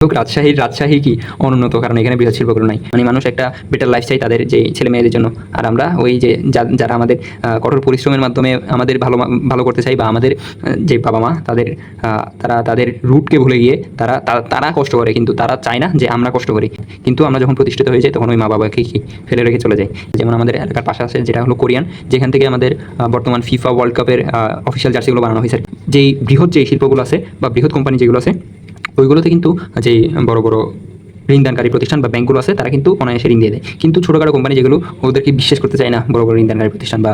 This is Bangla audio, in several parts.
রাজশাহী কি অনুন্নত, কারণ এখানে বৃহৎ শিল্পগুলো নাই। মানে মানুষ একটা বেটার লাইফ চাই তাদের যে ছেলে মেয়েদের জন্য, আর আমরা ওই যে যারা আমাদের কঠোর পরিশ্রমের মাধ্যমে আমাদের ভালো করতে চাই, বা আমাদের যে বাবা মা তাদের তারা তাদের রুটকে ভুলে গিয়ে তারা কষ্ট করে, কিন্তু তারা চায় না যে আমরা কষ্ট করি। কিন্তু আমরা যখন প্রতিষ্ঠিত হয়ে যাই তখন ওই মা বাবাকে কি ফেলে রেখে চলে যাই। যেমন আমাদের এলাকার পাশে আছে যেটা হলো কোরিয়ান, যেখান থেকে আমাদের বর্তমান ফিফা ওয়ার্ল্ড কাপের অফিসিয়াল জার্সিগুলো বানানো হয়েছে। যেই বৃহৎ যেই শিল্পগুলো আছে বা বৃহৎ কোম্পানি যেগুলো আছে, ওইগুলোতে কিন্তু যে বড় বড় ঋণদানকারী প্রতিষ্ঠান বা ব্যাংকগুলো আছে তারা কিন্তু অনায়াসে ঋণ দিয়ে দেয়, কিন্তু ছোটোখাটো কোম্পানি যেগুলো ওদেরকে বিশ্বাস করতে চায় না বড় বড় ঋণদানকারী প্রতিষ্ঠান বা।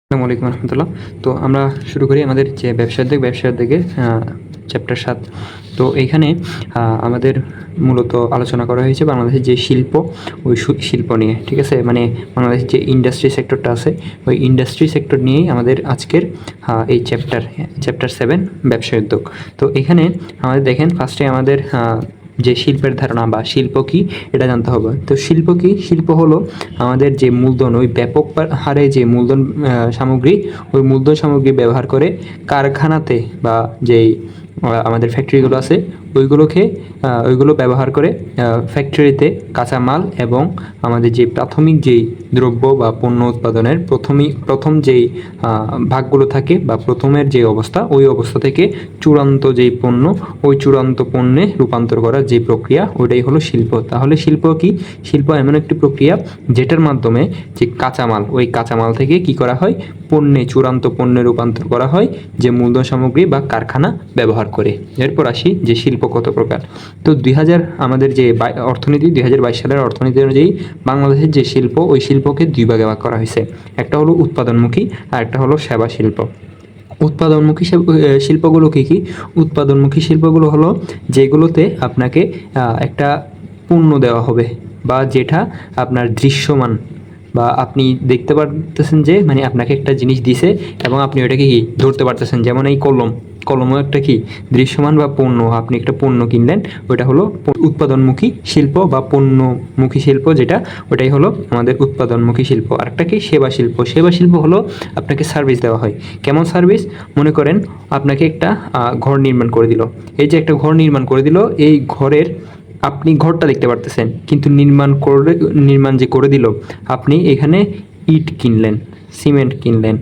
আসসালামু আলাইকুম রহমতুল্লাহ। তো আমরা শুরু করি আমাদের যে ব্যবসার দিকে চ্যাপ্টার 7। তো এইখানে আমাদের মূলত আলোচনা করা হয়েছে বাংলাদেশের যে শিল্প, ওই শিল্প নিয়ে, ঠিক আছে। মানে বাংলাদেশের যে ইন্ডাস্ট্রি সেক্টরটা আছে, ওই ইন্ডাস্ট্রি সেক্টর নিয়েই আমাদের আজকের এই চ্যাপ্টার 7 ব্যবসায় উদ্যোগ। তো এখানে আমাদের দেখেন ফার্স্টে আমাদের যে শিল্পের ধারণা বা শিল্প কী এটা জানতে হবে। তো শিল্প কী? শিল্প হলো আমাদের যে মূলধন, ওই ব্যাপক হারে যে মূলধন সামগ্রী, ওই মূলধন সামগ্রী ব্যবহার করে কারখানাতে বা যেই আমাদের ফ্যাক্টরিগুলো আছে ওইগুলো ব্যবহার করে ফ্যাক্টরিতে কাঁচামাল এবং আমাদের যে প্রাথমিক যেই দ্রব্য বা পণ্য উৎপাদনের প্রথম যেই ভাগগুলো থাকে বা প্রথমের যে অবস্থা, ওই অবস্থা থেকে চূড়ান্ত যেই পণ্য, ওই চূড়ান্ত পণ্যে রূপান্তর করার যে প্রক্রিয়া, ওইটাই হলো শিল্প। তাহলে শিল্প কি? শিল্প এমন একটি প্রক্রিয়া যেটার মাধ্যমে যে কাঁচামাল, ওই কাঁচামাল থেকে কি করা হয়, চূড়ান্ত পণ্যে রূপান্তর করা হয় যে মূলধন সামগ্রী বা কারখানা ব্যবহার করে। এরপর আসি যে শিল্প কত প্রকার। তো আমাদের যে অর্থনীতি 2022 সালের অর্থনীতি অনুযায়ী বাংলাদেশের যে শিল্প, ওই শিল্পকে দুই ভাগে ভাগ করা হয়েছে। একটা হলো উৎপাদনমুখী আর একটা হলো সেবা শিল্প। উৎপাদনমুখী শিল্পগুলো কী কী? উৎপাদনমুখী শিল্পগুলো হলো যেগুলোতে আপনাকে একটা পণ্য দেওয়া হবে, বা যেটা আপনার দৃশ্যমান, বা আপনি দেখতে পারতেছেন যে মানে আপনাকে একটা জিনিস দিছে এবং আপনি ওইটাকে কি ধরতে পারতেছেন। যেমন এই কলমও একটা কি দৃশ্যমান বা পণ্য। আপনি একটা পণ্য কিনলেন, ওইটা হলো উৎপাদনমুখী শিল্প বা পণ্যমুখী শিল্প, যেটা ওটাই হলো আমাদের উৎপাদনমুখী শিল্প। আরেকটা কি সেবা শিল্প। সেবা শিল্প হলো আপনাকে সার্ভিস দেওয়া হয়। কেমন সার্ভিস? মনে করেন আপনাকে একটা ঘর নির্মাণ করে দিল। এই যে একটা ঘর নির্মাণ করে দিল, এই ঘরের আপনি ঘরটা দেখতে পারতেছেন, কিন্তু নির্মাণ যে করে দিল, আপনি এখানে ইট কিনলেন, সিমেন্ট কিনলেন,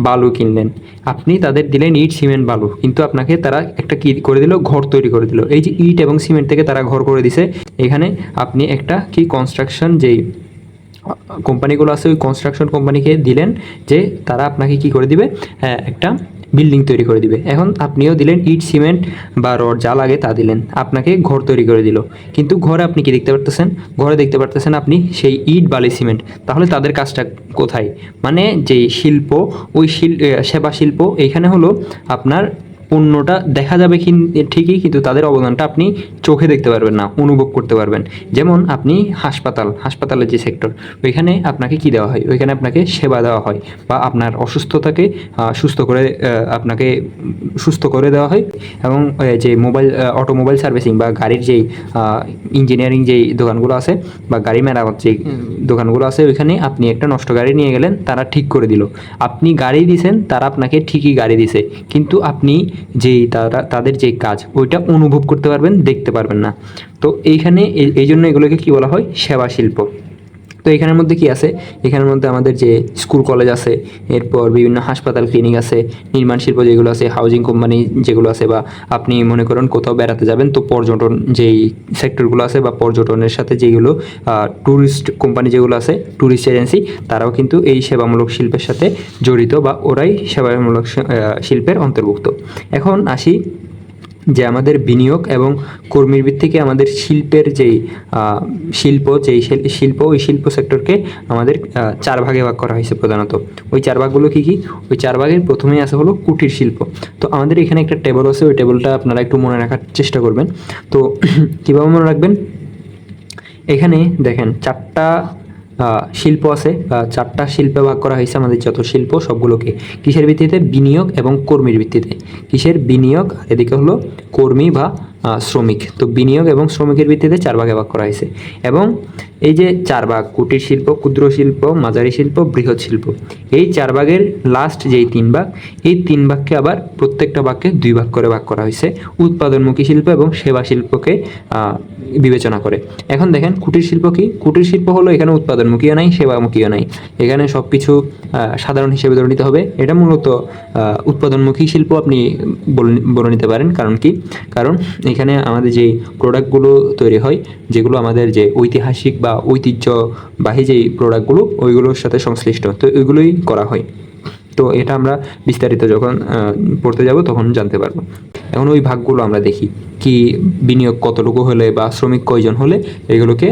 বালু কিনলেন, আপনি তাদের দিলেন ইট, সিমেন্ট, বালু, কিন্তু আপনাকে তারা একটা কি করে দিল, ঘর তৈরি করে দিল। এই যে ইট এবং সিমেন্ট থেকে তারা ঘর করে দিছে, এখানে আপনি একটা কি কনস্ট্রাকশন যেই কোম্পানিগুলো আছে, ওই কনস্ট্রাকশন কোম্পানিকে দিলেন যে তারা আপনাকে কি করে দিবে, একটা বিল্ডিং তৈরি করে দিবে। এখন আপনিও দিলেন ইট, সিমেন্ট বা রড, যা লাগে তা দিলেন, আপনাকে ঘর তৈরি করে দিল। কিন্তু ঘরে আপনি কি দেখতে পারতেছেন? ঘরে দেখতে পারতেছেন আপনি সেই ইট, বালি, সিমেন্ট। তাহলে তাদের কাজটা কোথায়? মানে যেই শিল্প, ওই সেবা শিল্প, এইখানে হলো আপনার পণ্যটা দেখা যাবে ঠিকই, কিন্তু তাদের অবদানটা আপনি চোখে দেখতে পারবেন না, অনুভব করতে পারবেন। যেমন আপনি হাসপাতালের যে সেক্টর, ওইখানে আপনাকে কি দেওয়া হয়? ওইখানে আপনাকে সেবা দেওয়া হয়, বা আপনার অসুস্থতাকে আপনাকে সুস্থ করে দেওয়া হয়। এবং যে অটোমোবাইল সার্ভিসিং বা গাড়ির যেই ইঞ্জিনিয়ারিং যেই দোকানগুলো আছে, বা গাড়ি মেরামত যেই দোকানগুলো আছে, ওইখানে আপনি একটা নষ্ট গাড়ি নিয়ে গেলেন, তারা ঠিক করে দিল। আপনি গাড়ি দিয়েছেন, তারা আপনাকে ঠিকই গাড়ি দিছে, কিন্তু আপনি তাদের যে কাজ, ওইটা অনুভব করতে পারবেন, দেখতে পারবেন না। তো এইখানে এই জন্য এগুলোকে কি বলা হয়? সেবা শিল্প। তো এখানের মধ্যে কি আছে? এখানের মধ্যে আমাদের যে স্কুল কলেজ আছে, এরপর বিভিন্ন হাসপাতাল, ক্লিনিক আছে, নির্মাণ শিল্প যেগুলো আছে, হাউজিং কোম্পানি যেগুলো আছে, বা আপনি মনে করেন কোথাও বেড়াতে যাবেন, তো পর্যটন যেই সেক্টরগুলো আছে, বা পর্যটনের সাথে যেগুলো ট্যুরিস্ট কোম্পানি যেগুলো আছে, ট্যুরিস্ট এজেন্সি, তারাও কিন্তু এই সেবামূলক শিল্পের সাথে জড়িত, বা ওরাই সেবামূলক শিল্পের অন্তর্ভুক্ত। এখন আসি যে আমাদের বিনিয়োগ এবং কর্মীর ভিত্তিকে আমাদের শিল্পের যেই ওই শিল্প সেক্টরকে আমাদের 4 ভাগে ভাগ করা হয়েছে প্রধানত। ওই 4 ভাগগুলো কী কী? ওই 4 ভাগের প্রথমেই আছে হলো কুটির শিল্প। তো আমাদের এখানে একটা টেবল আছে, ওই টেবলটা আপনারা একটু মনে রাখার চেষ্টা করবেন। তো কীভাবে মনে রাখবেন? এখানে দেখেন 4টা শিল্প আছে, 4টা শিল্পে ভাগ করা হয়েছে আমাদের যত শিল্প সবগুলোকে। কিসের ভিত্তিতে? বিনিয়োগ এবং কর্মীর ভিত্তিতে। কিসের? বিনিয়োগ, আর এদিকে হলো কর্মী বা শ্রমিক। তো বিনিয়োগ এবং শ্রমিকের ভিত্তিতে 4 ভাগে ভাগ করা হয়েছে। এবং এই যে 4 ভাগ, কুটির শিল্প, ক্ষুদ্র শিল্প, মাঝারি শিল্প, বৃহৎ শিল্প, এই 4 ভাগের লাস্ট যেই 3 ভাগ, এই 3 ভাগকে আবার প্রত্যেকটা ভাগকে 2 ভাগ করে ভাগ করা হয়েছে উৎপাদনমুখী শিল্প এবং সেবা শিল্পকে বিবেচনা করে। এখন দেখেন কুটির শিল্প কি? কুটির শিল্প হলো এখানে উৎপাদনমুখীও নাই, সেবামুখীও নাই, এখানে সব কিছু সাধারণ হিসেবে ধরে নিতে হবে। এটা মূলত উৎপাদনমুখী শিল্প আপনি বলে নিতে পারেন। কারণ কি? কারণ এখানে আমাদের যে প্রোডাক্টগুলো তৈরি হয়, যেগুলো আমাদের যে ঐতিহাসিক বা ঐতিহ্যবাহী যেই প্রোডাক্টগুলো, ওইগুলোর সাথে সংশ্লিষ্ট, তো ওইগুলোই করা হয়। তো এটা আমরা বিস্তারিত যখন পড়তে যাব তখন জানতে পারবো। এখন ওই ভাগগুলো আমরা দেখি, কি বিনিয়োগ কতটুকু হলে বা শ্রমিক কয়জন হলে এগুলোকে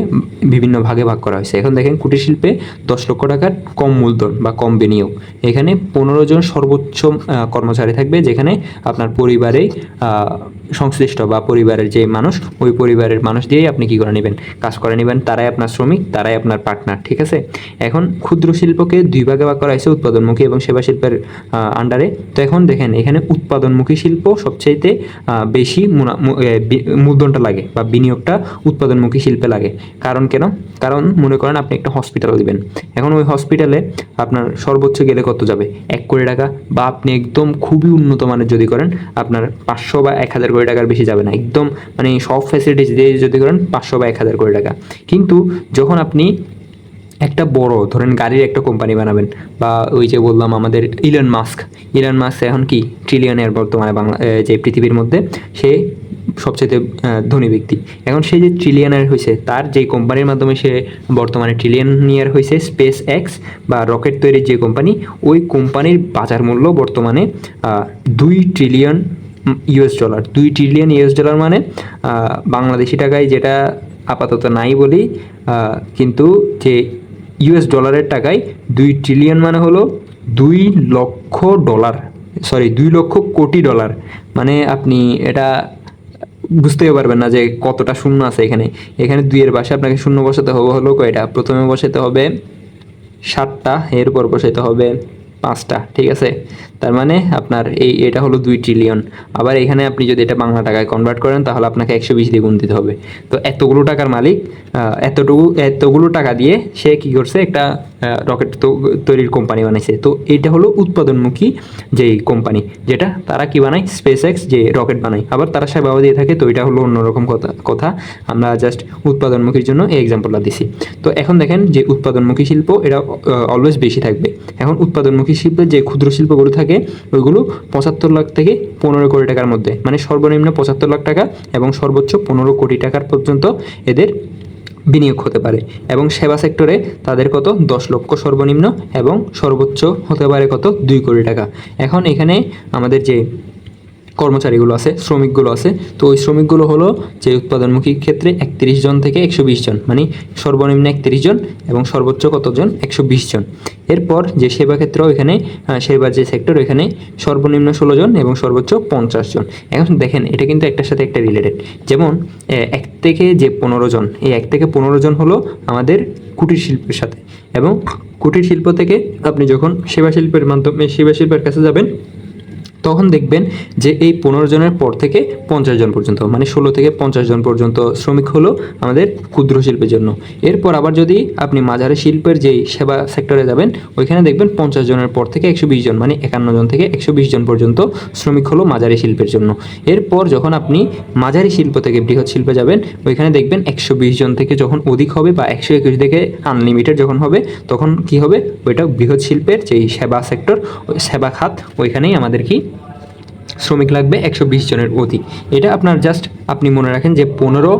বিভিন্ন ভাগে ভাগ করা হয়েছে। এখন দেখেন কুটির শিল্পে 10 লক্ষ টাকার কম মূলধন বা কম বিনিয়োগ, এখানে 15 জন সর্বোচ্চ কর্মচারী থাকবে, যেখানে আপনার পরিবারে সংশ্লিষ্ট বা পরিবারের যে মানুষ, ওই পরিবারের মানুষ দিয়েই আপনি কি করে নেবেন, কাজ করে নেবেন, তারাই আপনার শ্রমিক, তারাই আপনার পার্টনার, ঠিক আছে। এখন ক্ষুদ্র শিল্পকে 2 ভাগে ভাগ করা হয়েছে, উৎপাদনমুখী এবং সেবা শিল্পের আন্ডারে। তো এখন দেখেন এখানে উৎপাদনমুখী শিল্প সবচাইতে বেশি মূলধনটা লাগে বা বিনিয়োগটা উৎপাদনমুখী শিল্পে লাগে। কারণ কেন? কারণ মনে করেন আপনি একটা হসপিটাল দিবেন, এখন ওই হসপিটালে আপনার সর্বোচ্চ গেলে কত যাবে? 1 কোটি টাকা, বা আপনি একদম খুবই উন্নত মানের যদি করেন আপনার 500 বা 1000 কোটি টাকার বেশি যাবে না, একদম মানে সব ফ্যাসিলিটিস দিয়ে যদি করেন 500 বা 1000 কোটি টাকা। কিন্তু যখন আপনি একটা বড় ধরেন গাড়ির একটা কোম্পানি বানাবেন, বা ওই যে বললাম আমাদের ইলন মাস্ক এখন কি ট্রিলিয়নের বর্তমানে যে পৃথিবীর মধ্যে সে সবচেয়ে ধনী ব্যক্তি। এখন সে যে ট্রিলিয়নার হয়েছে, তার যেই কোম্পানির মাধ্যমে সে বর্তমানে ট্রিলিয়নিয়ার হয়েছে, স্পেস এক্স বা রকেট তৈরির যে কোম্পানি, ওই কোম্পানির বাজার মূল্য বর্তমানে 2 trillion US dollar. 2 trillion US dollar মানে বাংলাদেশি টাকায় যেটা আপাতত নাই বলি, কিন্তু যে ইউএস ডলারের টাকায় 2 ট্রিলিয়ন মানে হলো 2 লক্ষ dollar, sorry 2 lakh crore dollar. মানে আপনি এটা বুঝতেই পারবেন না যে কতটা শূন্য আছে এখানে। এখানে 2 এর পাশে আপনাকে শূন্য বসাতে হবে হলো কয়টা? প্রথমে বসাতে হবে 7টা, এরপর বসাতে হবে 5টা, ঠিক আছে। তার মানে আপনার এটা হলো 2 ট্রিলিয়ন। আবার এখানে আপনি যদি এটা বাংলা টাকায় কনভার্ট করেন তাহলে আপনাকে 120 দিয়ে গুণ দিতে হবে। তো এতগুলো টাকার মালিক, এতগুলো টাকা দিয়ে সে কি করছে? একটা রকেট তৈরির কোম্পানি বানাইছে। তো এটা হলো উৎপাদনমুখী যেই কোম্পানি, যেটা তারা কি বানায়? স্পেস এক্স যে রকেট বানায়, আবার তারা সেবাও দিয়ে থাকে। তো এটা হলো অন্যরকম কথা। আমরা জাস্ট উৎপাদনমুখীর জন্য এই এক্সাম্পলটা দিছি। তো এখন দেখেন যে উৎপাদনমুখী শিল্প এটা অলওয়েজ বেশি থাকবে। এখন উৎপাদনমুখী শিল্পের যে ক্ষুদ্র শিল্পগুলো থাকে ওইগুলো 75 লাখ থেকে 15 কোটি টাকার মধ্যে, মানে সর্বনিম্ন 75 লাখ টাকা এবং সর্বোচ্চ 15 কোটি টাকার পর্যন্ত এদের বিনিয়োগ হতে পারে। এবং সেবা সেক্টরে তাদের কত? 10 লক্ষ সর্বনিম্ন এবং সর্বোচ্চ হতে পারে কত? 2 কোটি টাকা। এখন এখানে আমাদের যে কর্মচারীগুলো আছে, শ্রমিকগুলো আছে, তো ওই শ্রমিকগুলো হলো যে উৎপাদনমুখী ক্ষেত্রে 31 জন থেকে 120 জন, মানে সর্বনিম্ন 31 জন এবং সর্বোচ্চ কতজন? 120 জন। এরপর যে সেবা ক্ষেত্র, এখানে সেবার যে সেক্টর, এখানে সর্বনিম্ন 16 জন এবং সর্বোচ্চ 50 জন। এখন দেখেন এটা কিন্তু একটার সাথে একটা রিলেটেড। যেমন 1 থেকে যে 15 জন, এই 1 থেকে 15 জন হলো আমাদের কুটির শিল্পের সাথে, এবং কুটির শিল্প থেকে আপনি যখন সেবা শিল্পের মাধ্যমে সেবা শিল্পের কাছে যাবেন তখন দেখবেন যে এই 15 জনের পর থেকে 50 জন পর্যন্ত, মানে 16 থেকে 50 জন পর্যন্ত শ্রমিক হলো আমাদের ক্ষুদ্র শিল্পের জন্য। এরপর আবার যদি আপনি মাঝারি শিল্পের যেই সেবা সেক্টরে যাবেন, ওইখানে দেখবেন 50 জনের পর থেকে 120 জন, মানে 51 জন থেকে 120 জন পর্যন্ত শ্রমিক হলো মাঝারি শিল্পের জন্য। এরপর যখন আপনি মাঝারি শিল্প থেকে বৃহৎ শিল্পে যাবেন, ওইখানে দেখবেন 120 জন থেকে যখন অধিক হবে বা 121 থেকে আনলিমিটেড যখন হবে, তখন কি হবে? ওইটা বৃহৎ শিল্পের যেই সেবা সেক্টর, সেবা খাত, ওইখানেই আমাদের কি শ্রমিক লাগবে 120 জনের অধিক। এটা আপনার জাস্ট আপনি মনে রাখেন যে 15,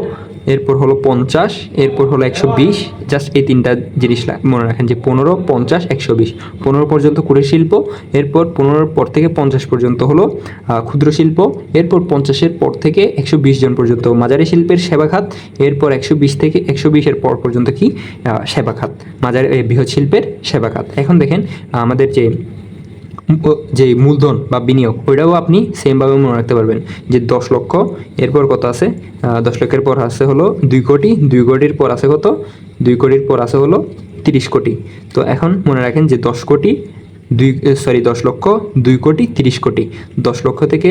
এরপর হলো 50, এরপর হলো 120, জাস্ট এই 3টা জিনিস মনে রাখেন যে 15, 50, 120। 15 পর্যন্ত কুটির শিল্প, এরপর 15 পর থেকে 50 পর্যন্ত হলো ক্ষুদ্র শিল্প, এরপর 50-এর পর থেকে 120 জন পর্যন্ত মাঝারি শিল্পের সেবা খাত, এরপর 120 থেকে 120-এর পর পর্যন্ত কি সেবা খাত, মাঝারি বৃহৎ শিল্পের সেবা খাত। এখন দেখেন আমাদের যে মূলধন বা বিনিয়োগ, ওইটাও আপনি সেমভাবে মনে রাখতে পারবেন যে 10 লক্ষ, এরপর কত আছে? 10 লক্ষের পর আছে হলো 2 কোটি, 2 কোটির পর আছে কত? 2 কোটির পর আছে হলো 30 কোটি। তো এখন মনে রাখেন যে 10 লক্ষ, 2 কোটি, 30 কোটি। 10 লক্ষ থেকে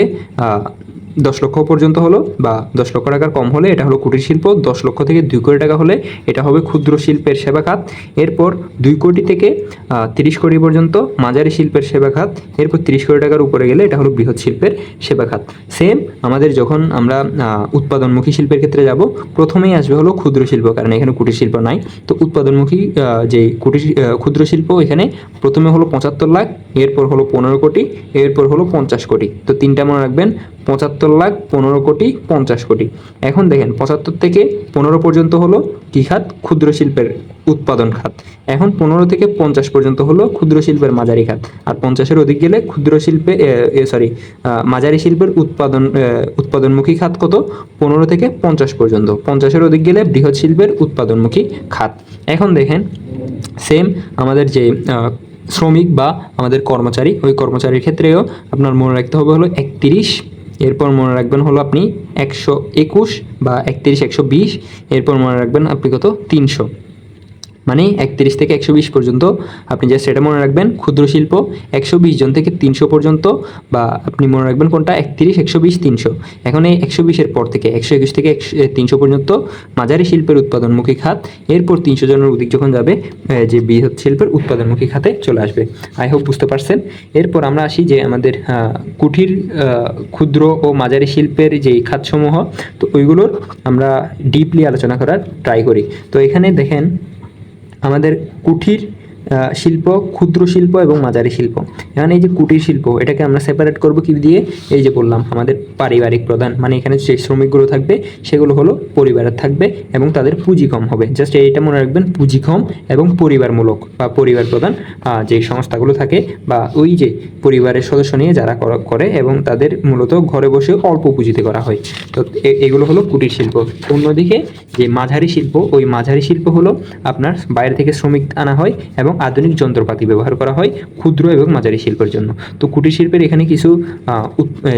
10 লক্ষ পর্যন্ত হলো বা 10 লক্ষ টাকার কম হলে এটা হলো কুটির শিল্প, 10 লক্ষ থেকে 2 কোটি টাকা হলে এটা হবে ক্ষুদ্র শিল্পের সেবা খাত, এরপর 2 কোটি থেকে 30 কোটি পর্যন্ত মাঝারি শিল্পের সেবা খাত, এরপর 30 কোটি টাকার উপরে গেলে এটা হলো বৃহৎ শিল্পের সেবা খাত। সেম আমাদের যখন আমরা উৎপাদনমুখী শিল্পের ক্ষেত্রে যাব, প্রথমেই আসবে হলো ক্ষুদ্র শিল্প, কারণ এখানে কুটির শিল্প নাই। তো উৎপাদনমুখী যে ক্ষুদ্র শিল্প, এখানে প্রথমে হলো 75 লাখ, এরপর হলো 15 কোটি, এরপর হলো 50 কোটি। তো তিনটা মনে রাখবেন, 75 লাখ, 15 কোটি, 50 কোটি। এখন দেখেন 75 থেকে 15 পর্যন্ত হলো কি খাত? ক্ষুদ্র শিল্পের উৎপাদন খাত। এখন 15 থেকে 50 পর্যন্ত হলো ক্ষুদ্র শিল্পের মাঝারি খাত, আর 50-এর অধিক গেলে ক্ষুদ্র শিল্পে মাঝারি শিল্পের উৎপাদনমুখী খাত কত? 15 থেকে 50 পর্যন্ত। 50-এর অধিক গেলে বৃহৎ শিল্পের উৎপাদনমুখী খাত। এখন দেখেন সেম আমাদের যে শ্রমিক বা আমাদের কর্মচারী, ওই কর্মচারীর ক্ষেত্রেও আপনার মনে রাখতে হবে হলো 31, এরপর মনে রাখবেন হলো আপনি 121 বা 31, 120, এরপর মনে রাখবেন আপনি কত? 300। মানে 31 থেকে 120 পর্যন্ত আপনি জাস্ট এটা মনে রাখবেন। ক্ষুদ্র শিল্প 120 জন থেকে 300 পর্যন্ত, বা আপনি মনে রাখবেন কোনটা? 31, 120, 300। এখন এই 120-এর পর থেকে 121 থেকে 300 পর্যন্ত মাঝারি শিল্পের উৎপাদনমুখী খাত, এরপর 300 জনের অধিক যখন যাবে যে বৃহৎ শিল্পের উৎপাদনমুখী খাতে চলে আসবে। আই হোপ বুঝতে পারছেন। এরপর আমরা আসি যে আমাদের কুটির, ক্ষুদ্র ও মাঝারি শিল্পের যে খাতসমূহ, তো ওইগুলোর আমরা ডিপলি আলোচনা করার ট্রাই করি। তো এখানে দেখেন আমাদের কুটির শিল্প, ক্ষুদ্র শিল্প এবং মাঝারি শিল্প। এখানে এই যে কুটির শিল্প, এটাকে আমরা সেপারেট করব কি দিয়ে? এই যে বললাম আমাদের পারিবারিক প্রধান, মানে এখানে যে শ্রমিকগুলো থাকবে সেগুলো হলো পরিবারের থাকবে এবং তাদের পুঁজি কম হবে। জাস্ট এইটা মনে রাখবেন, পুঁজি কম এবং পরিবারমূলক বা পরিবার প্রধান যে সংস্থাগুলো থাকে বা ওই যে পরিবারের সদস্য নিয়ে যারা করে এবং তাদের মূলত ঘরে বসে অল্প পুঁজিতে করা হয়। তো এগুলো হলো কুটির শিল্প। অন্যদিকে যে মাঝারি শিল্প, ওই মাঝারি শিল্প হলো আপনার বাইরে থেকে শ্রমিক আনা হয় এবং আধুনিক যন্ত্রপাতি ব্যবহার করা হয় ক্ষুদ্র এবং মাঝারি শিল্পের জন্য। তো কুটির শিল্পের এখানে কিছু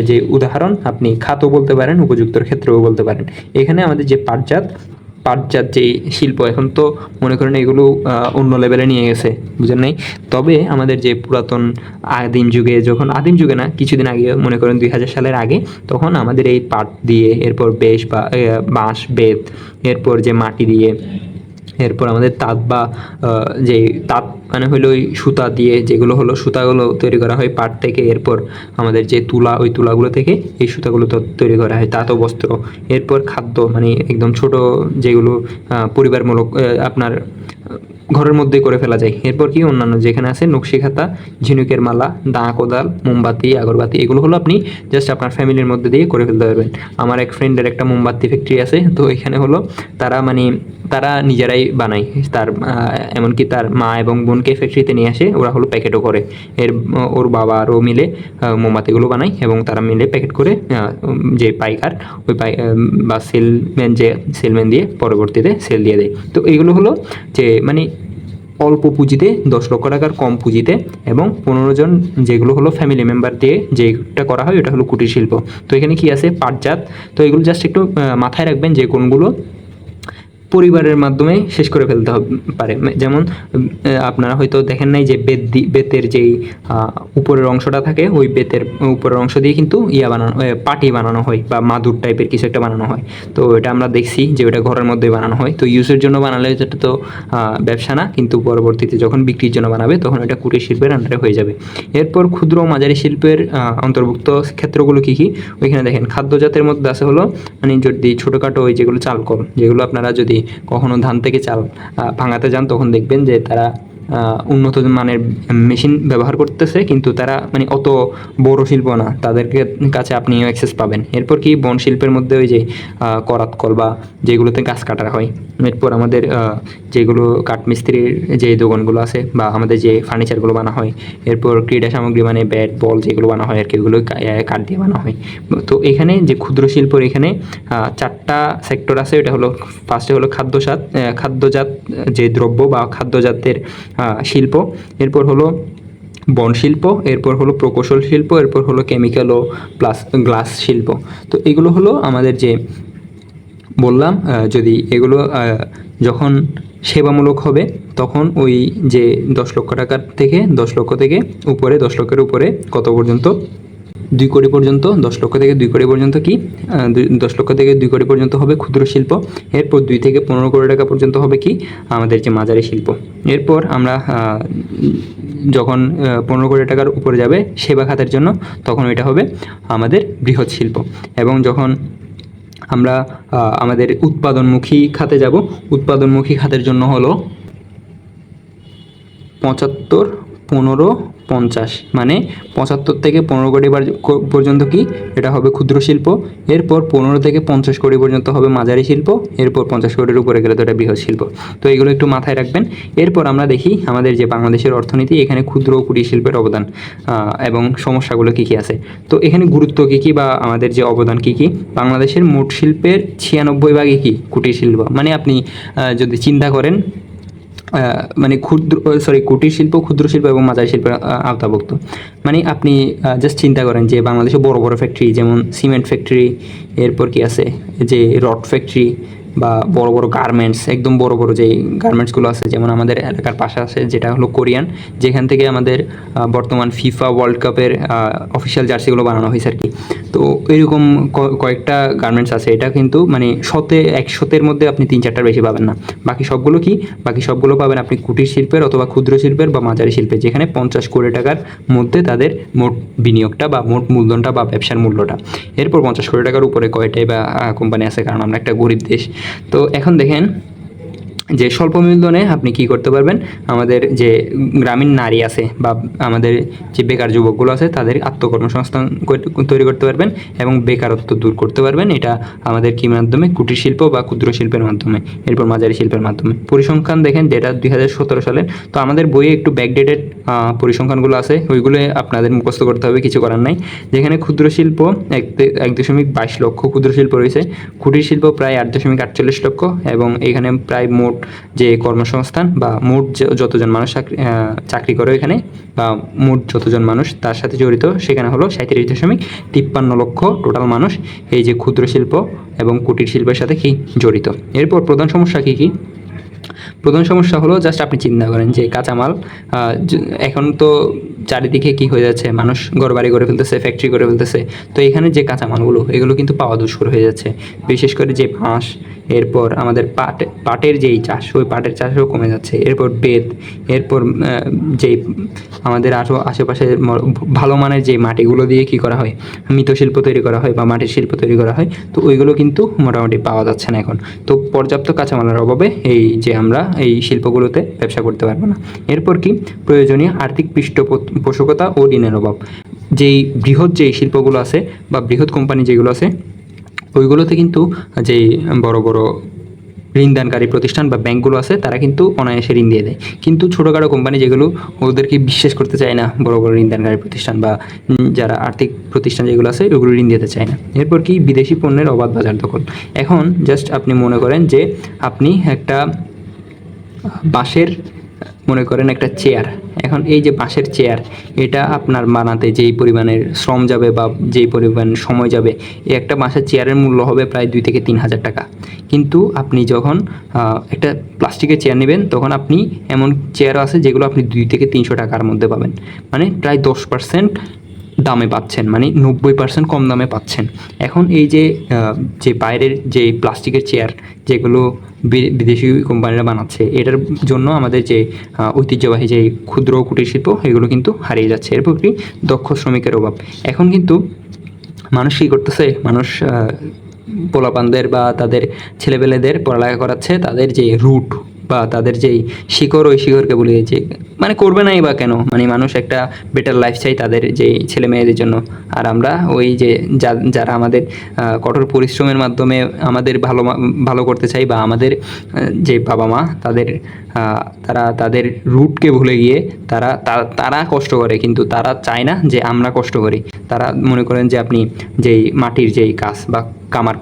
যে উদাহরণ আপনি খাতও বলতে পারেন, উপযুক্তর ক্ষেত্রেও বলতে পারেন। এখানে আমাদের যে পাটজাত যে শিল্প, এখন তো মনে করেন এগুলো অন্য লেভেলে নিয়ে গেছে, বুঝেন নাই? তবে আমাদের যে পুরাতন আদিম যুগে, যখন আদিম যুগে না, কিছুদিন আগে মনে করেন 2000 সালের আগে, তখন আমাদের এই পাট দিয়ে, এরপর বেশ বা বাঁশ, বেত, এরপর যে মাটি দিয়ে, এরপর আমাদের তাঁত বা যে তাঁত মানে হলো ওই সুতা দিয়ে, যেগুলো হলো সুতাগুলো তৈরি করা হয় পাট থেকে, এরপর আমাদের যে তুলা, ওই তুলাগুলো থেকে এই সুতাগুলো তৈরি করা হয় তাঁত ও বস্ত্র। এরপর খাদ্য, মানে একদম ছোট যেগুলো পরিবারমূলক আপনার ঘরের মধ্যে করে ফেলা যায়। এরপর কি অন্যান্য যেখানে আছে নকশি খাতা, ঝিনুকের মালা, দা, কোদাল, মোমবাতি, আগরবাতি, এগুলো হলো আপনি জাস্ট আপনার ফ্যামিলির মধ্যে দিয়ে করে ফেলতে পারবেন। আমার এক ফ্রেন্ডের একটা মোমবাতি ফ্যাক্টরি আছে, তো এখানে হলো তারা নিজেরাই বানায়, তার এমনকি তার মা এবং বোনকে ফ্যাক্টরিতে নিয়ে আসে, ওরা হলো প্যাকেটও করে। ওর বাবা আরও মিলে মোমবাতিগুলো বানায় এবং তারা মিলে প্যাকেট করে যে পাইকার, ওই বা সেলম্যান দিয়ে পরবর্তীতে সেল দিয়ে দেয়। তো এইগুলো হলো যে মানে অল্প পুঁজিতে, 10 লক্ষ টাকার কম পুঁজিতে এবং 15 জন যেগুলো হলো ফ্যামিলি মেম্বার দিয়ে যেটা করা হয়, ওটা হলো কুটির শিল্প। তো এখানে কি আছে? পাটজাত। তো এগুলো জাস্ট একটু মাথায় রাখবেন যে কোনগুলো পরিবারের মাধ্যমে শেষ করে ফেলতে পারে। যেমন আপনারা হয়তো দেখেন নাই যে বেতের যেই উপরের অংশটা থাকে, ওই বেতের উপরের অংশ দিয়ে কিন্তু পাটি বানানো হয় বা মাদুর টাইপের কিছু একটা বানানো হয়। তো এটা আমরা দেখছি যে ওটা ঘরের মধ্যে বানানো হয়। তো ইউজের জন্য বানালে যেটা তো ব্যবসা না, কিন্তু পরবর্তীতে যখন বিক্রির জন্য বানাবে তখন এটা কুটির শিল্পের আন্ডারে হয়ে যাবে। এরপর ক্ষুদ্র মাঝারি শিল্পের অন্তর্ভুক্ত ক্ষেত্রগুলো কী কী? ওইখানে দেখেন খাদ্যজাতের মধ্যে আছে হলো মানে যদি ছোটোখাটো ওই যেগুলো চালকল, যেগুলো আপনারা যদি কখনো ধান থেকে চাল ভাঙাতে যান তখন দেখবেন যে তারা উন্নত মানের মেশিন ব্যবহার করতেছে, কিন্তু তারা মানে অত বড় শিল্প না, তাদেরকে কাছে আপনিও অ্যাক্সেস পাবেন। এরপর কি বন শিল্পের মধ্যে ওই যে করাত কল বা যেগুলোতে গাছ কাটা হয়, এরপর আমাদের যেগুলো কাঠমিস্ত্রির যে দোকানগুলো আছে বা আমাদের যে ফার্নিচারগুলো বানা হয়, এরপর ক্রীড়া সামগ্রী মানে ব্যাট বল যেগুলো বানা হয় আর কি, ওগুলো কাঠ দিয়ে বানা হয়। তো এখানে যে ক্ষুদ্র শিল্পর এখানে 4টা সেক্টর আছে। এটা হলো ফার্স্টে হলো খাদ্যজাত যে দ্রব্য বা খাদ্যজাতের শিল্প, এরপর হলো বন শিল্প, এরপর হলো প্রকৌশল শিল্প, এরপর হলো কেমিক্যাল ও প্লাস গ্লাস শিল্প। তো এগুলো হলো আমাদের যে বললাম, যদি এগুলো যখন সেবামূলক হবে তখন ওই যে 10 লক্ষ টাকার থেকে 10 লক্ষ থেকে উপরে 10 লক্ষের উপরে কত পর্যন্ত 2 কোটি পর্যন্ত, 10 লক্ষ থেকে 2 কোটি পর্যন্ত কি 10 লক্ষ থেকে 2 কোটি পর্যন্ত হবে ক্ষুদ্র শিল্প। এরপর 2 থেকে 15 কোটি টাকা পর্যন্ত হবে কি আমাদের যে মাঝারি শিল্প। এরপর আমরা যখন 15 কোটি টাকার উপরে যাবে সেবা খাতের জন্য, তখন এটা হবে আমাদের বৃহৎ শিল্প। এবং যখন আমরা আমাদের উৎপাদনমুখী খাতে যাব, উৎপাদনমুখী খাতের জন্য হলো 75, 15, 50, মানে 75 থেকে 15 কোটি পর্যন্ত কি এটা হবে ক্ষুদ্র শিল্প। এরপর 15 থেকে 50 কোটি পর্যন্ত হবে মাঝারি শিল্প। এরপর 50 কোটির উপরে গেলে তো এটা বৃহৎ শিল্প। তো এগুলো একটু মাথায় রাখবেন। এরপর আমরা দেখি আমাদের যে বাংলাদেশের অর্থনীতি, এখানে ক্ষুদ্র ও কুটির শিল্পের অবদান এবং সমস্যাগুলো কী কী আছে। তো এখানে গুরুত্ব কী কী বা আমাদের যে অবদান কী কী। বাংলাদেশের মোট শিল্পের 96% কি কুটির শিল্প। মানে আপনি যদি চিন্তা করেন, মানে কুটির শিল্প, ক্ষুদ্র শিল্প এবং মাঝারি শিল্পের আওতাভুক্ত। মানে আপনি জাস্ট চিন্তা করেন যে বাংলাদেশে বড় বড় ফ্যাক্টরি, যেমন সিমেন্ট ফ্যাক্টরি, এরপর কি আছে যে রড ফ্যাক্টরি বা বড় বড় গার্মেন্টস, একদম বড় বড় যেই গার্মেন্টসগুলো আছে, যেমন আমাদের এলাকার পাশে আছে যেটা হলো কোরিয়ান, যেখান থেকে আমাদের বর্তমান ফিফা ওয়ার্ল্ড কাপের অফিসিয়াল জার্সিগুলো বানানো হয়েছে আর কি। তো এরকম কয়েকটা গার্মেন্টস আছে। এটা কিন্তু মানে 100-এর মধ্যে আপনি 3-4টার বেশি পাবেন না। বাকি সবগুলো পাবেন আপনি কুটির শিল্পের অথবা ক্ষুদ্র শিল্পের বা মাঝারি শিল্পের, যেখানে 50 কোটি টাকার মধ্যে তাদের মোট বিনিয়োগটা বা মোট মূলধনটা বা ব্যবসার মূল্যটা। এরপর 50 কোটি টাকার উপরে কয়টাই বা কোম্পানি আছে, কারণ আমরা একটা গরিব দেশ। তো এখন দেখেন যে স্বল্প মূলধনে আপনি কি করতে পারবেন, আমাদের যে গ্রামীণ নারী আছে বা আমাদের যে বেকার যুবকগুলো আছে তাদের আত্মকর্মসংস্থান তৈরি করতে পারবেন এবং বেকারত্ব দূর করতে পারবেন। এটা আমাদের কি মাধ্যমে, কুটির শিল্প বা ক্ষুদ্র শিল্পের মাধ্যমে, এরপর মাঝারি শিল্পের মাধ্যমে। পরিসংখ্যান দেখেন যেটা 2017 সালের। তো আমাদের বইয়ে একটু ব্যাকডেটেড পরিসংখ্যানগুলো আছে, ওইগুলো আপনাদের মুখস্থ করতে হবে, কিছু করার নাই। যেখানে ক্ষুদ্র শিল্প 1.22 লক্ষ ক্ষুদ্র শিল্প রয়েছে, কুটির শিল্প প্রায় 8.48 লক্ষ, এবং এখানে প্রায় মোট যে কর্মসংস্থান বা মোট যতজন মানুষ চাকরি করে এখানে, বা মোট যতজন মানুষ তার সাথে জড়িত, সেখানে হলো 37.53 লক্ষ টোটাল মানুষ এই যে ক্ষুদ্র শিল্প এবং কুটির শিল্পের সাথে কি জড়িত। এরপর প্রধান সমস্যা কী কী। প্রধান সমস্যা হলো জাস্ট আপনি চিন্তা করেন যে কাঁচামাল, এখন তো চারিদিকে কি হয়ে যাচ্ছে, মানুষ ঘরবাড়ি করে ফেলতেছে, ফ্যাক্টরি করে ফেলতেছে। তো এখানে যে কাঁচামালগুলো, এগুলো কিন্তু পাওয়া দুষ্কর হয়ে যাচ্ছে। বিশেষ করে যে বাঁশ, এরপর আমাদের পাটের যেই চাষ, ওই পাটের চাষও কমে যাচ্ছে। এরপর বেত, এরপর যেই আমাদের আরও আশেপাশে ভালো মানের যে মাটিগুলো দিয়ে কি করা হয়, মৃৎশিল্প তৈরি করা হয় বা মাটির শিল্প তৈরি করা হয়, তো ওইগুলো কিন্তু মোটামুটি পাওয়া যাচ্ছে না এখন। তো পর্যাপ্ত কাঁচামালের অভাবে এই যে আমরা এই শিল্পগুলোতে ব্যবসা করতে পারবো না। এরপর কি প্রয়োজনীয় আর্থিক পৃষ্ঠপোষকতা ও ঋণের অভাব। যেই বৃহৎ যেই শিল্পগুলো আছে বা বৃহৎ কোম্পানি যেগুলো আছে, ওইগুলোতে কিন্তু যেই বড় বড় ঋণদানকারী প্রতিষ্ঠান বা ব্যাংকগুলো আছে, তারা কিন্তু অনায়াসে ঋণ দিয়ে দেয়। কিন্তু ছোটোখাটো কোম্পানি যেগুলো, ওদেরকে বিশ্বাস করতে চায় না বড় বড় ঋণদানকারী প্রতিষ্ঠান বা যারা আর্থিক প্রতিষ্ঠান যেগুলো আছে, ওগুলো ঋণ দিতে চায় না। এরপর কি বিদেশি পণ্যের অবাধ বাজার দখল। এখন জাস্ট আপনি মনে করেন যে আপনি একটা বাঁশের, মনে করেন একটা চেয়ার, এখন এই যে বাঁশের চেয়ার, এটা আপনার বানাতে যেই পরিমাণের শ্রম যাবে বা যেই পরিমাণ সময় যাবে, এই একটা বাঁশের চেয়ারের মূল্য হবে প্রায় 2 থেকে 3 হাজার টাকা। কিন্তু আপনি যখন একটা প্লাস্টিকের চেয়ার নেবেন, তখন আপনি এমন চেয়ারও আছে যেগুলো আপনি 2 থেকে 300 টাকার মধ্যে পাবেন, মানে প্রায় 10% দামে পাচ্ছেন, মানে 90% কম দামে পাচ্ছেন। এখন এই যে বাইরের যে প্লাস্টিকের চেয়ার যেগুলো বিদেশি কোম্পানিরা বানাচ্ছে, এটার জন্য আমাদের যে ঐতিহ্যবাহী যে ক্ষুদ্র কুটির শিল্প, এগুলো কিন্তু হারিয়ে যাচ্ছে। এরপর কি দক্ষ শ্রমিকের অভাব। এখন কিন্তু মানুষ কী করতেছে, মানুষ পোলাপানদের বা তাদের ছেলেপেলেদের পড়ালেখা করাচ্ছে, তাদের যে রুট বা তাদের যেই শিকড়, ওই শিকড়কে বলিয়ে যে মানে করবে নাই বা কেন, মানে মানুষ একটা বেটার লাইফ চাই তাদের যেই ছেলে মেয়েদের জন্য। আর আমরা ওই যে যারা আমাদের কঠোর পরিশ্রমের মাধ্যমে আমাদের ভালো করতে চাই, বা আমাদের যে বাবা মা তারা তাদের রুটকে ভুলে গিয়ে তারা কষ্ট করে, কিন্তু তারা চায় না যে আমরা কষ্ট করি। তারা মনে করেন যে আপনি যেই মাটির যেই কাজ বা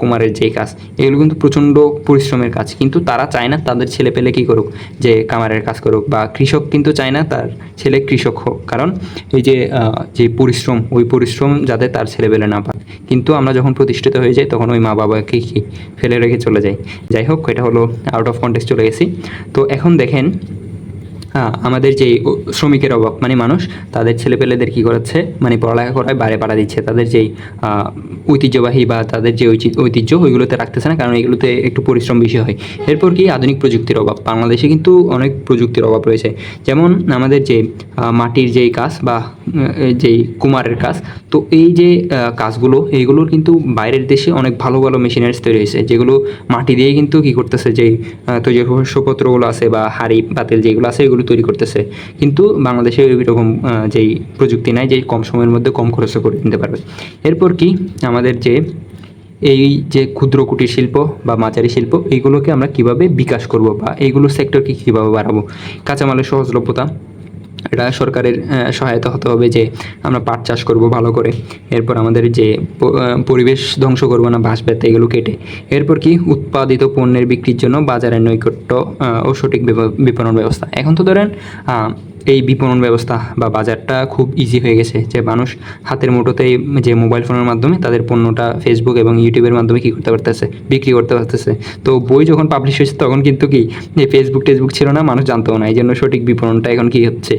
কুমারের যেই কাজ, এগুলো কিন্তু প্রচণ্ড পরিশ্রমের কাজ, কিন্তু তারা চায় না তাদের ছেলে পেলে কী করুক, যে কামারের কাজ করুক। বা কৃষক কিন্তু চায় না তার ছেলে কৃষক হোক, কারণ এই যে পরিশ্রম, ওই পরিশ্রম যাতে তার ছেলে পেলে না পায়। কিন্তু আমরা যখন প্রতিষ্ঠিত হয়ে যাই, তখন ওই মা বাবাকে কি ফেলে রেখে চলে যাই। যাই হোক, এটা হলো আউট অফ কন্টেক্সট চলে গেছি। তো এখন দেখেন আমাদের যে শ্রমিকের অভাব, মানে মানুষ তাদের ছেলেপেলেদের কী করাচ্ছে, মানে পড়ালেখা করায় বাইরে পাঠা দিচ্ছে, তাদের যেই ঐতিহ্যবাহী বা তাদের যে ঐতিহ্য ওইগুলোতে রাখতেছে না, কারণ এগুলোতে একটু পরিশ্রম বেশি হয়। এরপর কি আধুনিক প্রযুক্তির অভাব, বাংলাদেশে কিন্তু অনেক প্রযুক্তির অভাব রয়েছে। যেমন আমাদের যে মাটির যেই কাজ বা যেই কুমারের কাজ, তো এই যে কাজগুলো এইগুলোর কিন্তু বাইরের দেশে অনেক ভালো ভালো মেশিনারিজ তৈরি হয়েছে, যেগুলো মাটি দিয়ে কিন্তু কী করতেছে, যেই তৈরি শস্যপত্রগুলো আছে বা হাঁড়ি পাতিল যেগুলো আছে এগুলো তৈরি করতেছে। কিন্তু বাংলাদেশে এরকম যেই প্রযুক্তি নাই যে কম সময়ের মধ্যে কম খরচে করে নিতে পারবে। এরপর কি আমাদের যে এই যে ক্ষুদ্র কুটির শিল্প বা মাঝারি শিল্প, এইগুলোকে আমরা কিভাবে বিকাশ করব বা এইগুলো সেক্টরকে কীভাবে বাড়াবো। কাঁচামালের সহজলভ্যতা, এটা সরকারের সহায়তা হতে হবে, যে আমরা পাট চাষ করব ভালো করে। এরপর আমাদের যে পরিবেশ ধ্বংস করব না, বাঁশ বেত এগুলো কেটে। এরপর কি উৎপাদিত পণ্যের বিক্রির জন্য বাজারের নৈকট্য ও সঠিক বিপণন ব্যবস্থা। এখন তো ধরেন এই বিপণন ব্যবস্থা বা বাজারটা খুব ইজি হয়ে গেছে, যে মানুষ হাতের মুঠোতেই যে মোবাইল ফোনের মাধ্যমে তাদের পণ্যটা ফেসবুক এবং ইউটিউবের মাধ্যমে কী করতে পারতেছে, বিক্রি করতে পারতেছে। তো বই যখন পাবলিশ হয়েছে তখন কিন্তু কি এই ফেসবুক টেসবুক ছিল না, মানুষ জানতেও না, এই জন্য সঠিক বিপণনটা এখন কি হচ্ছে,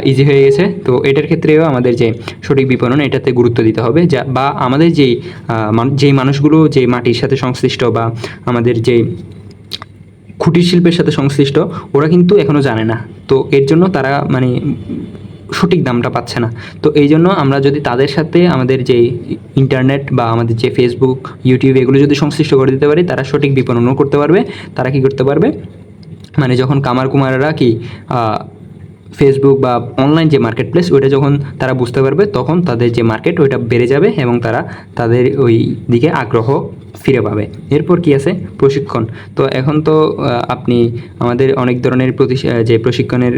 ইজি হয়ে গেছে। তো এটার ক্ষেত্রেও আমাদের যে সঠিক বিপণন এটাতে গুরুত্ব দিতে হবে, যা বা আমাদের যেই মানুষগুলো যে মাটির সাথে সংশ্লিষ্ট বা আমাদের যে কুটির শিল্পের সাথে সংশ্লিষ্ট, ওরা কিন্তু এখনও জানে না। তো এর জন্য তারা মানে সঠিক দামটা পাচ্ছে না। তো এই জন্য আমরা যদি তাদের সাথে আমাদের যে ইন্টারনেট বা আমাদের যে ফেসবুক ইউটিউব এগুলো যদি সংশ্লিষ্ট করে দিতে পারি, তারা সঠিক বিপণনও করতে পারবে। তারা কি করতে পারবে, মানে যখন কামার কুমারেরা কি ফেসবুক বা অনলাইন যে মার্কেট প্লেস ওইটা যখন তারা বুঝতে পারবে, তখন তাদের যে মার্কেট ওইটা বেড়ে যাবে এবং তারা তাদের ওই দিকে আগ্রহ ফিরে পাবে। এরপর কি আছে, প্রশিক্ষণ। তো এখন তো আপনি আমাদের অনেক ধরনের যে প্রশিক্ষণের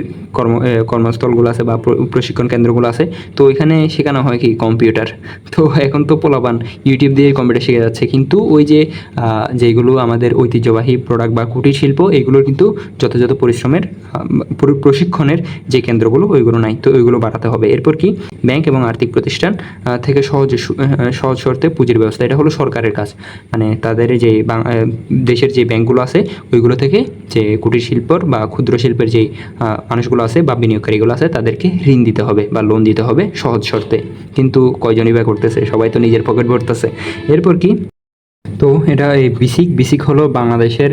কর্মস্থলগুলো আছে বা প্রশিক্ষণ কেন্দ্রগুলো আছে, তো ওইখানে শেখানো হয় কি কম্পিউটার। তো এখন তো পোলাপান ইউটিউব দিয়ে কম্পিউটার শিখে যাচ্ছে, কিন্তু ওই যে যেগুলো আমাদের ঐতিহ্যবাহী প্রোডাক্ট বা কুটির শিল্প এগুলোর কিন্তু যথাযথ পরিশ্রমের প্রশিক্ষণের যে কেন্দ্রগুলো ওইগুলো নাই, তো ওইগুলো বাড়াতে হবে। এরপর কি ব্যাংক এবং আর্থিক প্রতিষ্ঠান থেকে সহজ শর্তে পুঁজির ব্যবস্থা, এটা হলো সরকারের কাজ। মানে তাদের যে দেশের যে ব্যাংকগুলো আছে ওইগুলো থেকে যে কুটির শিল্পর বা ক্ষুদ্র শিল্পের যে মানুষগুলো আছে বা বিনিয়োগকারীগুলো আছে তাদেরকে ঋণ দিতে হবে বা লোন দিতে হবে সহজ শর্তে। কিন্তু কয়জনই বা করতেছে, সবাই তো নিজের পকেট ভরতেছে। এরপর কি, তো এটা এই বিসিক হলো বাংলাদেশের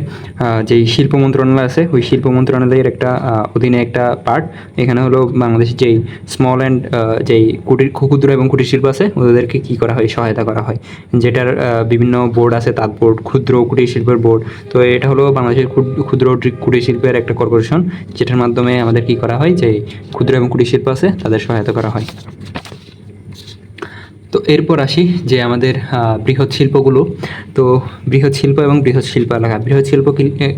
যেই শিল্প মন্ত্রণালয় আছে ওই শিল্প মন্ত্রণালয়ের একটা অধীনে একটা পার্ট। এখানে হলো বাংলাদেশের যেই স্মল অ্যান্ড যেই ক্ষুদ্র এবং কুটির শিল্প আছে ওদেরকে কী করা হয়, সহায়তা করা হয়, যেটার বিভিন্ন বোর্ড আছে, তাঁত বোর্ড, ক্ষুদ্র কুটির শিল্পের বোর্ড। তো এটা হলো বাংলাদেশের ক্ষুদ্র কুটির শিল্পের একটা কর্পোরেশন, যেটার মাধ্যমে আমাদের কী করা হয়, যে ক্ষুদ্র এবং কুটির শিল্প আছে তাদের সহায়তা করা হয়। তো এরপর আসি যে আমাদের বৃহৎ শিল্পগুলো। তো বৃহৎ শিল্প এবং বৃহৎ শিল্প এলাকা, বৃহৎ শিল্প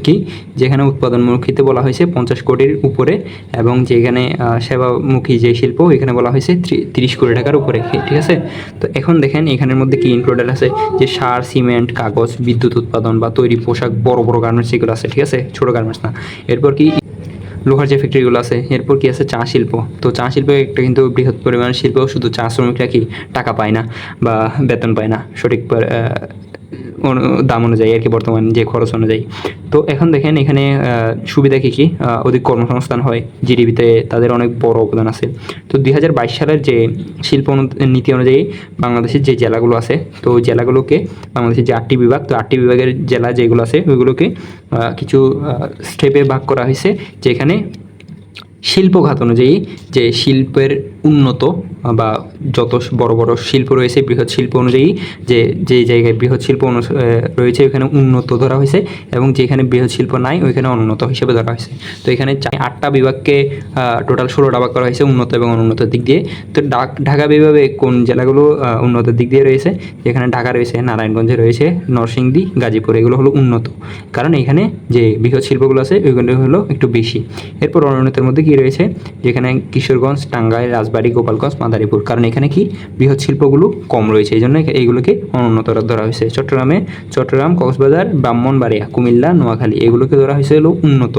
কি, যেখানে উৎপাদনমুখীতে বলা হয়েছে 50 কোটির উপরে, এবং যেখানে সেবামুখী যে শিল্প এখানে বলা হয়েছে 30 কোটি টাকার উপরে, ঠিক আছে। তো এখন দেখেন এখানের মধ্যে কি ইনক্লুডেড আছে, যে সার, সিমেন্ট, কাগজ, বিদ্যুৎ উৎপাদন বা তৈরি পোশাক, বড় বড় গার্মেন্টস এগুলো আছে, ঠিক আছে, ছোটো গার্মেন্টস না। এরপর কি লোহার যে ফ্যাক্টরিগুলো আছে। এরপর কি আছে, চা শিল্প। তো চা শিল্প একটা কিন্তু বৃহৎ পরিমাণের শিল্প, শুধু চা শ্রমিকরা কি টাকা পায় না বা বেতন পায় না সঠিক দাম অনুযায়ী আর কি, বর্তমান যে খরচ অনুযায়ী। তো এখন দেখেন এখানে সুবিধা কী কী, অধিক কর্মসংস্থান হয়, জিডিপিতে তাদের অনেক বড় অবদান আছে। তো 2022 সালের যে শিল্প নীতি অনুযায়ী বাংলাদেশের যে জেলাগুলো আছে, তো জেলাগুলোকে বাংলাদেশের যে 8টি বিভাগ, তো 8টি বিভাগের জেলা যেগুলো আছে ওইগুলোকে কিছু স্টেপে ভাগ করা হয়েছে, যেখানে শিল্প খাত অনুযায়ী যে শিল্পের উন্নত বা যত বড় বড় শিল্প রয়েছে বৃহৎ শিল্প অনুযায়ী যে যে জায়গায় বৃহৎ শিল্প রয়েছে ওইখানে উন্নত ধরা হয়েছে, এবং যেখানে বৃহৎ শিল্প নাই ওইখানে অনুন্নত হিসেবে ধরা হয়েছে। তো এখানে 8টা বিভাগকে টোটাল 16টা ভাগ করা হয়েছে উন্নত এবং অনুন্নত দিক দিয়ে। তো ঢাকা বিভাগে কোন জেলাগুলো উন্নতের দিক দিয়ে রয়েছে, যেখানে ঢাকা রয়েছে, নারায়ণগঞ্জে রয়েছে, নরসিংদী, গাজীপুর, এগুলো হলো উন্নত, কারণ এখানে যে বৃহৎ শিল্পগুলো আছে ওইগুলো হলো একটু বেশি। এরপর অনুন্নতের মধ্যে কি রয়েছে, যেখানে কিশোরগঞ্জ, টাঙ্গাইল, রাজবাড়ী, গোপালগঞ্জ, মাদারীপুর, কারণ এখানে কি বৃহৎ শিল্পগুলো কম রয়েছে, এই জন্য এইগুলোকে অনুন্নত ধরা হয়েছে। চট্টগ্রাম, কক্সবাজার, ব্রাহ্মণবাড়িয়া, কুমিল্লা, নোয়াখালী এগুলোকে ধরা হয়েছে হলো উন্নত,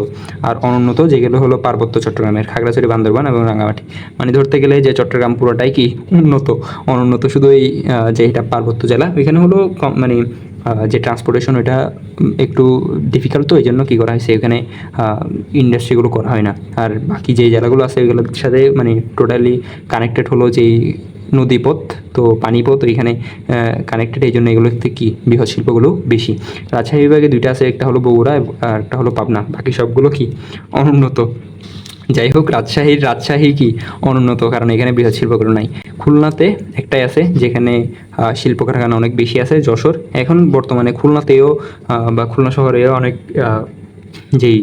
আর অনুন্নত যেগুলো হলো পার্বত্য চট্টগ্রামের খাগড়াছড়ি, বান্দরবান এবং রাঙ্গামাটি। মানে ধরতে গেলে যে চট্টগ্রাম পুরোটাই কি উন্নত, অনুন্নত শুধু এই যে এটা পার্বত্য জেলা ওইখানে হলো মানে যে ট্রান্সপোর্টেশন ওটা একটু ডিফিকাল্ট, তো এই জন্য কী করা হয়েছে এখানে ইন্ডাস্ট্রিগুলো করা হয় না। আর বাকি যে জেলাগুলো আছে ওইগুলোর সাথে মানে টোটালি কানেক্টেড হলো যেই নদীপথ, তো পানিপথ ওইখানে কানেক্টেড, এই জন্য এগুলোতে কি বৃহৎ শিল্পগুলো বেশি। রাজশাহী বিভাগে দুইটা আছে, একটা হলো বগুড়া আর একটা হলো পাবনা, বাকি সবগুলো কি অনুন্নত। যাই হোক, রাজশাহী কি অনুন্নত, কারণ এখানে বৃহৎ শিল্পগুলো নাই। খুলনাতে একটাই আছে যেখানে শিল্প কারখানা অনেক বেশি আছে, যশোর। এখন বর্তমানে খুলনাতেও বা খুলনা শহরেও অনেক যেই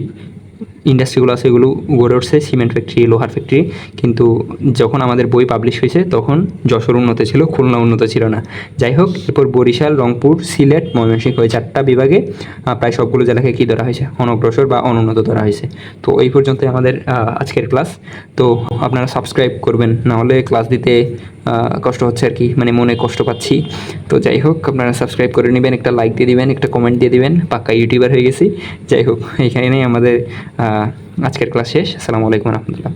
ইন্ডাস্ট্রিগুলো আছে এগুলো গড়ে উঠছে, সিমেন্ট ফ্যাক্টরি, লোহার ফ্যাক্টরি। কিন্তু যখন আমাদের বই পাবলিশ হয়েছে তখন যশোর উন্নত ছিল, খুলনা উন্নত ছিল না। যাই হোক, এরপর বরিশাল, রংপুর, সিলেট, ময়মনসিংহ, ওই 4টা বিভাগে প্রায় সবগুলো জেলাকে কী ধরা হয়েছে, অনগ্রসর বা অনুন্নত ধরা হয়েছে। তো এই পর্যন্তই আমাদের আজকের ক্লাস। তো আপনারা সাবস্ক্রাইব করবেন, না হলে ক্লাস দিতে কষ্ট হচ্ছে আর কি, মানে মনে কষ্ট পাচ্ছি। তো যাই হোক, আপনারা সাবস্ক্রাইব করে নেবেন, একটা লাইক দিয়ে দিবেন, একটা কমেন্ট দিয়ে দিবেন, পাক্কা ইউটিউবার হয়ে গেছি। যাই হোক, এইখানেই আমাদের আজকের ক্লাস শেষ। আসসালামু আলাইকুম রহমতুল্লাহ।